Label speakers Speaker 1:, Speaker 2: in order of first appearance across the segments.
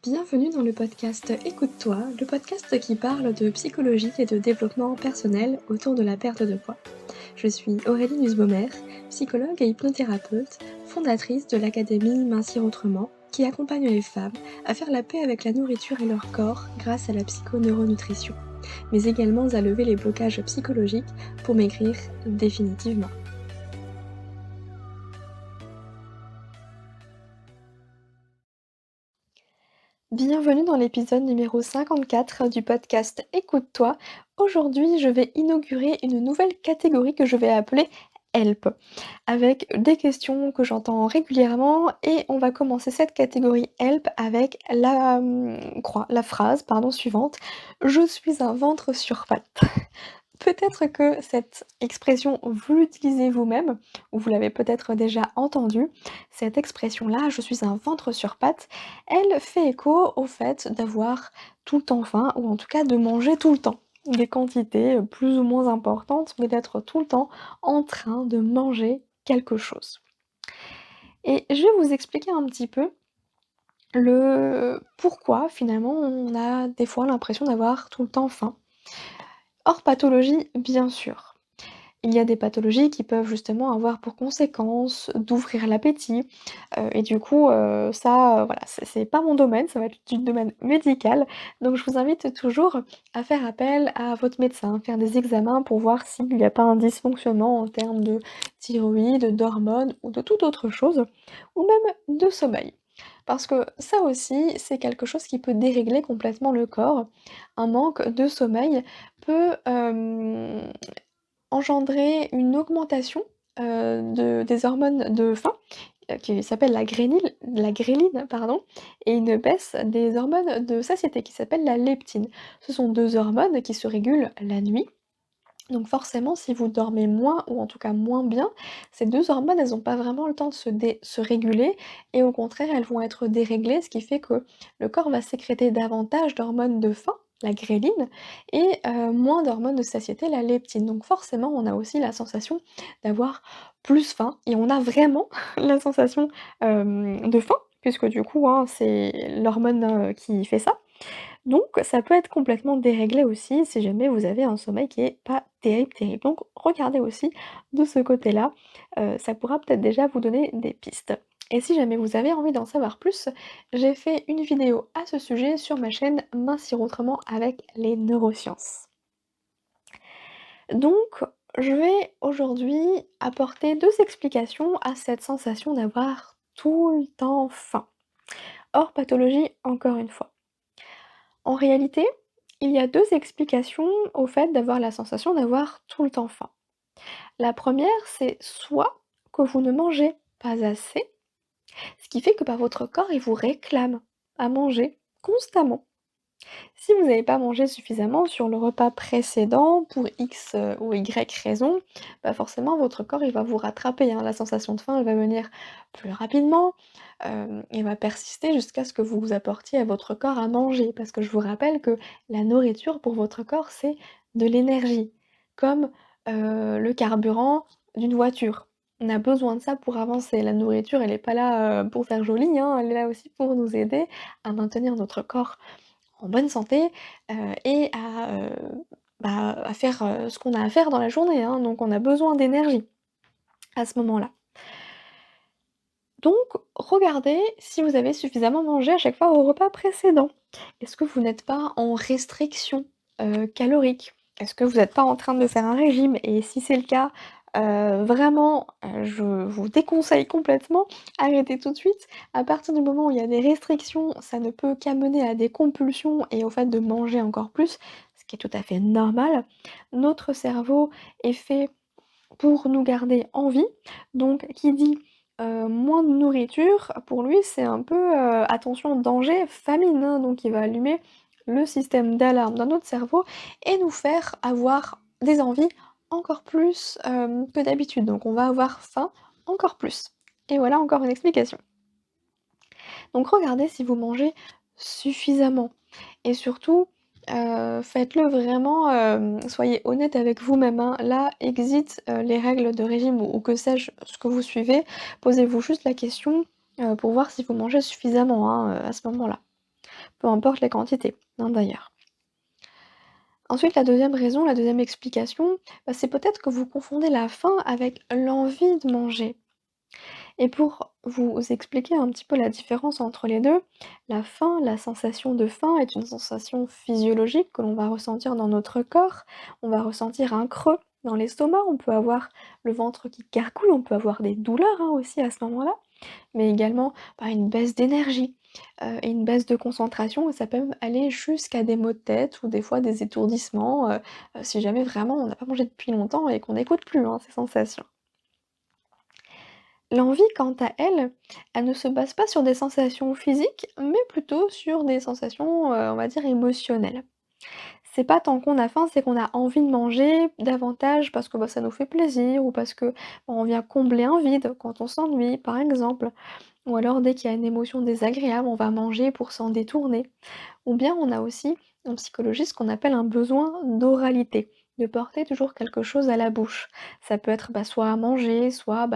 Speaker 1: Bienvenue dans le podcast Écoute-toi, le podcast qui parle de psychologie et de développement personnel autour de la perte de poids. Je suis Aurélie Nussbaumer, psychologue et hypnothérapeute, fondatrice de l'académie Mincir Autrement, qui accompagne les femmes à faire la paix avec la nourriture et leur corps grâce à la psychoneuronutrition, mais également à lever les blocages psychologiques pour maigrir définitivement. Bienvenue dans l'épisode numéro 54 du podcast Écoute-toi. Aujourd'hui, je vais inaugurer une nouvelle catégorie que je vais appeler Help, avec des questions que j'entends régulièrement et on va commencer cette catégorie Help avec la phrase suivante: «Je suis un ventre sur pattes». Peut-être que cette expression, vous l'utilisez vous-même ou vous l'avez peut-être déjà entendue. Cette expression-là, «je suis un ventre sur pattes», elle fait écho au fait d'avoir tout le temps faim ou en tout cas de manger tout le temps. Des quantités, plus ou moins importantes, mais d'être tout le temps en train de manger quelque chose. Et je vais vous expliquer un petit peu le pourquoi finalement on a des fois l'impression d'avoir tout le temps faim. Hors pathologie, bien sûr. Il y a des pathologies qui peuvent justement avoir pour conséquence d'ouvrir l'appétit, et du coup, ça, voilà, c'est pas mon domaine, ça va être du domaine médical. Donc je vous invite toujours à faire appel à votre médecin, faire des examens pour voir s'il n'y a pas un dysfonctionnement en termes de thyroïde, d'hormones ou de toute autre chose, ou même de sommeil. Parce que ça aussi, c'est quelque chose qui peut dérégler complètement le corps. Un manque de sommeil peut, engendrer une augmentation, des hormones de faim, qui s'appelle la gréline, pardon, et une baisse des hormones de satiété qui s'appelle la leptine. Ce sont 2 hormones qui se régulent la nuit, donc forcément si vous dormez moins ou en tout cas moins bien, ces 2 hormones, elles ont pas vraiment le temps de se réguler et au contraire, elles vont être déréglées, ce qui fait que le corps va sécréter davantage d'hormones de faim, la gréline, et moins d'hormones de satiété, la leptine. Donc forcément, on a aussi la sensation d'avoir plus faim et on a vraiment la sensation, de faim puisque du coup, hein, c'est l'hormone, qui fait ça. Donc ça peut être complètement déréglé aussi si jamais vous avez un sommeil qui est pas terrible, terrible. Donc regardez aussi de ce côté-là, ça pourra peut-être déjà vous donner des pistes. Et si jamais vous avez envie d'en savoir plus, j'ai fait une vidéo à ce sujet sur ma chaîne Mincir Autrement avec les neurosciences. Donc je vais aujourd'hui apporter 2 explications à cette sensation d'avoir tout le temps faim. Hors pathologie encore une fois. En réalité, il y a 2 explications au fait d'avoir la sensation d'avoir tout le temps faim. La première, c'est soit que vous ne mangez pas assez, ce qui fait que, bah, votre corps, il vous réclame à manger constamment. Si vous n'avez pas mangé suffisamment sur le repas précédent pour X, ou Y raison, bah, forcément votre corps il va vous rattraper, hein. La sensation de faim, elle va venir plus rapidement, et va persister jusqu'à ce que vous apportiez à votre corps à manger. Parce que je vous rappelle que la nourriture pour votre corps, c'est de l'énergie, comme, le carburant d'une voiture. On a besoin de ça pour avancer. La nourriture, elle est pas là, pour faire joli, hein, elle est là aussi pour nous aider à maintenir notre corps en bonne santé, et à faire, ce qu'on a à faire dans la journée, hein, donc on a besoin d'énergie à ce moment-là. Donc regardez si vous avez suffisamment mangé à chaque fois au repas précédent. Est-ce que vous n'êtes pas en restriction, calorique? Est-ce que vous n'êtes pas en train de faire un régime? Et si c'est le cas, vraiment, je vous déconseille complètement, arrêtez tout de suite. À partir du moment où il y a des restrictions, ça ne peut qu'amener à des compulsions et au fait de manger encore plus, ce qui est tout à fait normal. Notre cerveau est fait pour nous garder en vie, donc qui dit, moins de nourriture, pour lui c'est un peu, attention danger, famine, hein, donc il va allumer le système d'alarme dans notre cerveau et nous faire avoir des envies encore plus, que d'habitude. Donc on va avoir faim encore plus. Et voilà encore une explication. Donc regardez si vous mangez suffisamment et surtout, faites-le vraiment, soyez honnête avec vous-même, hein. Là, exit, les règles de régime ou que sais-je, ce que vous suivez. Posez-vous juste la question, pour voir si vous mangez suffisamment, hein, à ce moment-là. peu importe les quantités, hein, d'ailleurs. Ensuite, la deuxième raison, la deuxième explication, c'est peut-être que vous confondez la faim avec l'envie de manger. Et pour vous expliquer un petit peu la différence entre les 2, la faim, la sensation de faim est une sensation physiologique que l'on va ressentir dans notre corps. On va ressentir un creux dans l'estomac, on peut avoir le ventre qui gargouille, on peut avoir des douleurs, hein, aussi à ce moment-là, mais également, une baisse d'énergie, et une baisse de concentration et ça peut même aller jusqu'à des maux de tête ou des fois des étourdissements, si jamais vraiment on n'a pas mangé depuis longtemps et qu'on n'écoute plus, hein, ces sensations. L'envie, quant à elle, elle ne se base pas sur des sensations physiques, mais plutôt sur des sensations, on va dire émotionnelles. C'est pas tant qu'on a faim, c'est qu'on a envie de manger davantage parce que, ça nous fait plaisir ou parce que, on vient combler un vide quand on s'ennuie, par exemple. Ou alors dès qu'il y a une émotion désagréable, on va manger pour s'en détourner. Ou bien on a aussi en psychologie ce qu'on appelle un besoin d'oralité, de porter toujours quelque chose à la bouche. Ça peut être, soit à manger, soit,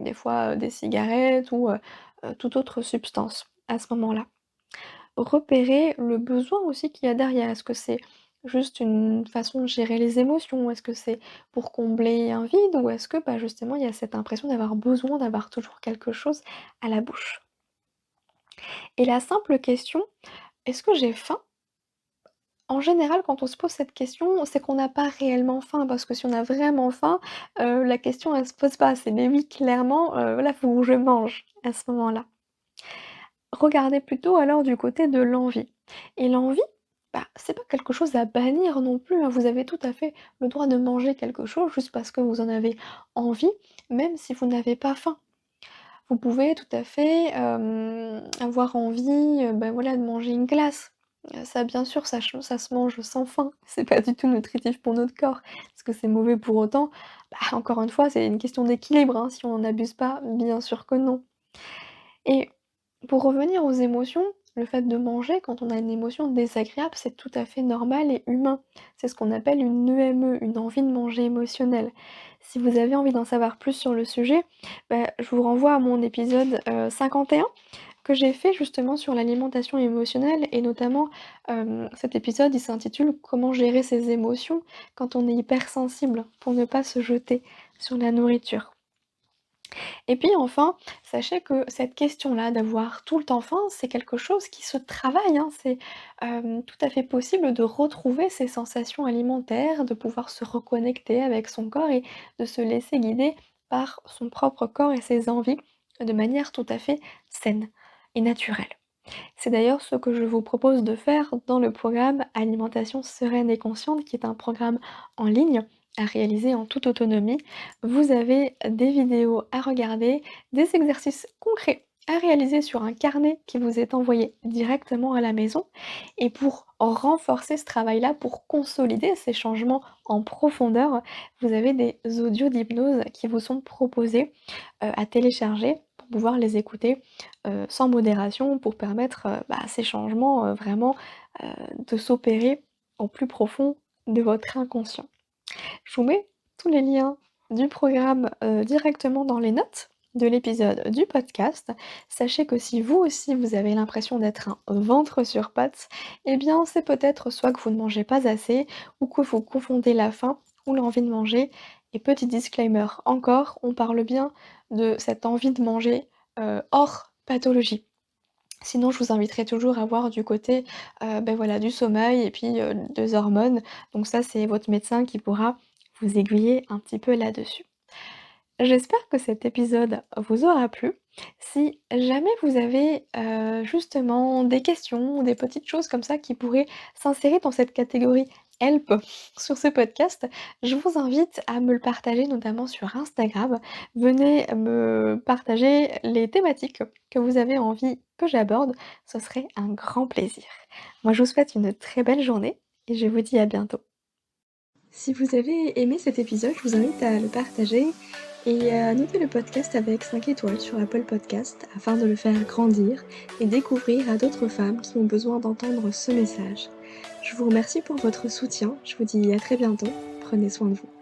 Speaker 1: des fois, des cigarettes ou, toute autre substance à ce moment-là. Repérer le besoin aussi qu'il y a derrière. Est-ce que c'est juste une façon de gérer les émotions? Est-ce que c'est pour combler un vide? Ou est-ce que, justement il y a cette impression d'avoir besoin d'avoir toujours quelque chose à la bouche? Et la simple question: «Est-ce que j'ai faim?» En général, quand on se pose cette question, c'est qu'on n'a pas réellement faim, parce que si on a vraiment faim, la question elle se pose pas. C'est: «Mais oui, clairement, voilà, faut que je mange», à ce moment-là. Regardez plutôt alors du côté de l'envie et l'envie, c'est pas quelque chose à bannir non plus, hein. Vous avez tout à fait le droit de manger quelque chose juste parce que vous en avez envie, même si vous n'avez pas faim. Vous pouvez tout à fait, avoir envie, voilà, de manger une glace. Ça bien sûr, ça se mange sans faim. C'est pas du tout nutritif pour notre corps. Est-ce que c'est mauvais pour autant? Encore une fois, c'est une question d'équilibre, hein, si on n'en abuse pas, bien sûr que non. Et pour revenir aux émotions, le fait de manger quand on a une émotion désagréable, c'est tout à fait normal et humain. C'est ce qu'on appelle une EME, une envie de manger émotionnelle. Si vous avez envie d'en savoir plus sur le sujet, je vous renvoie à mon épisode, 51 que j'ai fait justement sur l'alimentation émotionnelle et notamment, cet épisode il s'intitule «Comment gérer ses émotions quand on est hypersensible?» pour ne pas se jeter sur la nourriture. Et puis enfin, sachez que cette question-là d'avoir tout le temps faim, c'est quelque chose qui se travaille, hein. C'est, tout à fait possible de retrouver ses sensations alimentaires, de pouvoir se reconnecter avec son corps et de se laisser guider par son propre corps et ses envies de manière tout à fait saine et naturelle. C'est d'ailleurs ce que je vous propose de faire dans le programme Alimentation sereine et consciente, qui est un programme en ligne à réaliser en toute autonomie. Vous avez des vidéos à regarder, des exercices concrets à réaliser sur un carnet qui vous est envoyé directement à la maison. Et pour renforcer ce travail-là, pour consolider ces changements en profondeur, vous avez des audios d'hypnose qui vous sont proposés à télécharger pour pouvoir les écouter sans modération pour permettre, à ces changements, vraiment, de s'opérer au plus profond de votre inconscient. Je vous mets tous les liens du programme, directement dans les notes de l'épisode du podcast. Sachez que si vous aussi vous avez l'impression d'être un ventre sur pattes, eh bien c'est peut-être soit que vous ne mangez pas assez ou que vous confondez la faim ou l'envie de manger et petit disclaimer encore, on parle bien de cette envie de manger, hors pathologie. Sinon, je vous inviterai toujours à voir du côté, voilà, du sommeil et puis, des hormones. Donc ça, c'est votre médecin qui pourra vous aiguiller un petit peu là-dessus. J'espère que cet épisode vous aura plu. Si jamais vous avez, justement des questions, des petites choses comme ça qui pourraient s'insérer dans cette catégorie «help» sur ce podcast, je vous invite à me le partager notamment sur Instagram. Venez me partager les thématiques que vous avez envie que j'aborde, ce serait un grand plaisir. Moi, je vous souhaite une très belle journée et je vous dis à bientôt. Si vous avez aimé cet épisode, je vous invite à le partager et à noter le podcast avec 5 étoiles sur Apple Podcast afin de le faire grandir et découvrir à d'autres femmes qui ont besoin d'entendre ce message. Je vous remercie pour votre soutien, je vous dis à très bientôt, prenez soin de vous.